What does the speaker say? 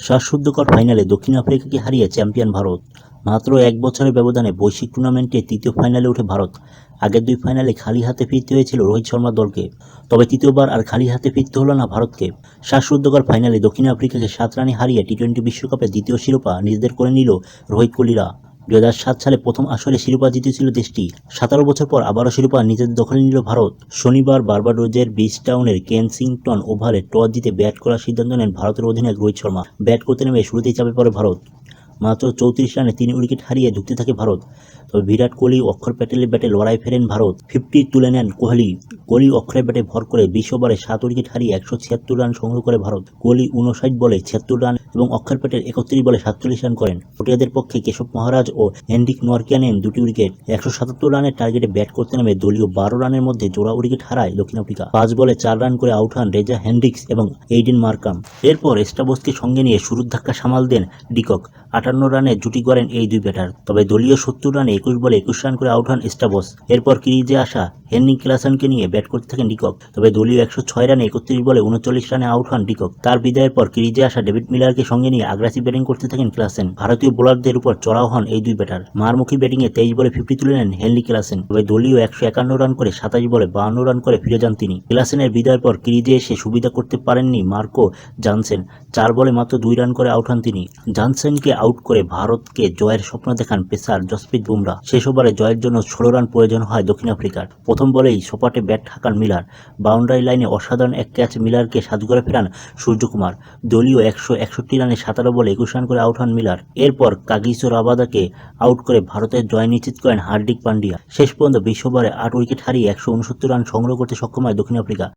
শ্বাসরুদ্ধকর ফাইনালে দক্ষিণ আফ্রিকাকে হারিয়ে চ্যাম্পিয়ন ভারত। মাত্র এক বছরের ব্যবধানে বৈশ্বিক টুর্নামেন্টে তৃতীয় ফাইনালে ওঠে ভারত। আগের দুই ফাইনালে খালি হাতে ফিরতে হয়েছিল রোহিত শর্মার দলকে, তবে তৃতীয়বার আর খালি হাতে ফিরতে হলো না ভারতকে। শ্বাসরুদ্ধকর ফাইনালে দক্ষিণ আফ্রিকাকে 7 রানে হারিয়ে টি-20 বিশ্বকাপের দ্বিতীয় শিরোপা নিজেদের করে নিল রোহিত কোহলিরা। 2007 সালে প্রথম আসরে শিরোপা জিতেছিল দেশটি। 17 বছর পর আবারও শিরোপা নিজেদের দখলে নিল ভারত। শনিবার বার্বাডোজের ব্রিজটাউনের কেনসিংটন ওভালে টস জিতে ব্যাট করার সিদ্ধান্ত নেন ভারতের অধিনায়ক রোহিত শর্মা। ব্যাট করতে নেমে শুরুতেই চাপে পড়ে ভারত। মাত্র 34 রানে 3 উইকেট হারিয়ে ঢুকতে থাকে ভারত। তবে বিরাট কোহলি ও অক্ষর প্যাটেলের ব্যাটে লড়াই ফেরেন ভারত। 50 তুলে নেন কোহলি। অক্ষরের ব্যাটে ভর করে 20 ওভারে 7 উইকেট হারিয়ে 176 রান সংগ্রহ করে ভারত। কোহলি 59 বলে 76 রান এবং অক্ষর প্যাটেল 31 বলে 47 রান করেন। ওডিয়াদের পক্ষে কেশব মহারাজ ও হেনরিক নোয়ারকিয়া নেন 2টি উইকেট। 177 রানের টার্গেটে ব্যাট করতে নেমে দলীয় 12 রানের মধ্যে জোড়া উইকেট হারায় দক্ষিণ আফ্রিকা। 5 বলে 4 রান করে আউট হন রেজা হেনরিক্স এবং এইডেন মার্কাম। এরপর এস্টাবোসকে সঙ্গে নিয়ে শুরুর ধাক্কা সামাল দেন ডিকক। 58 রানে জুটি গড়েন এই দুই ব্যাটার। তবে দলীয় 70 রানে 21 বলে 21 রান করে আউট হন এস্টাবোস। এরপর ক্রিজে আসা হেনরিক ক্লাসেনকে নিয়ে ব্যাট করতে থাকেন ডিকক। তবে দলীয় 106 রানে 31 বলে 39 রানে আউট হন ডিকক। তার বিদায়ের পর ক্রিজে আসা ডেভিড মিলারকে সঙ্গে নিয়ে আগ্রাসী ব্যাটিং করতে থাকেন ক্লাসেন। ভারতীয় বোলারদের উপর চড়াও হন এই দুই ব্যাটার। মারমুখী ব্যাটিংয়ে 23 বলে 50 তুলে নেন হেনরিক ক্লাসেন। তবে দলীয় 151 রান করে 27 বলে 52 রান করে ফিরে যান তিনি। ক্লাসেনের বিদায়ের পর ক্রিজে এসে সুবিধা করতে পারেননি মার্কো জানসেন। 4 বলে মাত্র 2 রান করে আউট হন তিনি। জানসেনকে আউট করে ভারতকে জয়ের স্বপ্ন দেখান পেসার জসপ্রীত বুমরা। শেষ ওভারে জয়ের জন্য 16 রান প্রয়োজন হয় দক্ষিণ আফ্রিকার। প্রথম বলেই সপাটে ব্যাট হাঁকান মিলার। বাউন্ডারি লাইনে অসাধারণ এক ক্যাচ মিলারকে সাজঘরে ফেরান সূর্যকুমার। দলীয় 161 রানে 17 বলে 21 রান করে আউট হন মিলার। এরপর কাগিসো রাবাদাকে আউট করে ভারতের জয় নিশ্চিত করেন হার্দিক পান্ডিয়া। শেষ পর্যন্ত 20 ওভারে 8 উইকেট হারিয়ে 169 রান সংগ্রহ করতে সক্ষম হয় দক্ষিণ আফ্রিকা।